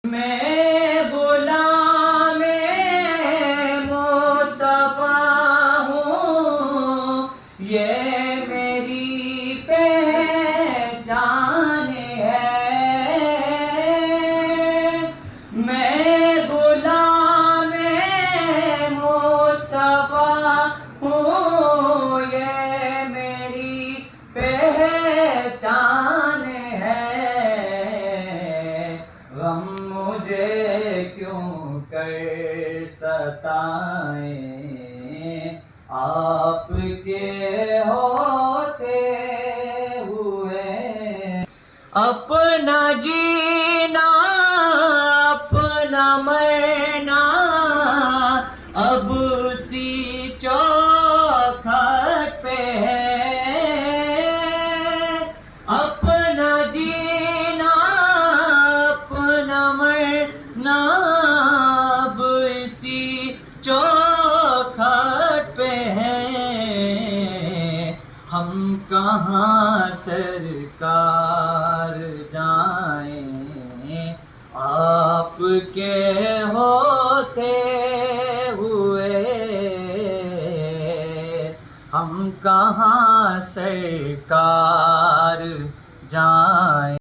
मैं गुलामे मुस्तफा हूँ, ये मेरी पहचान है। मैं गुलामे मुस्तफा हूँ, ये मेरी पहचान है। गम मुझे क्यों कर सताए, आपके होते हुए। अपना जीना अपना मरना अब उसी चौखट पे है। अपना जीना अपना मरना अब इसी चौखट पे है। हम कहाँ सरकार जाएं, आपके होते हुए। हम कहाँ सरकार जाएं।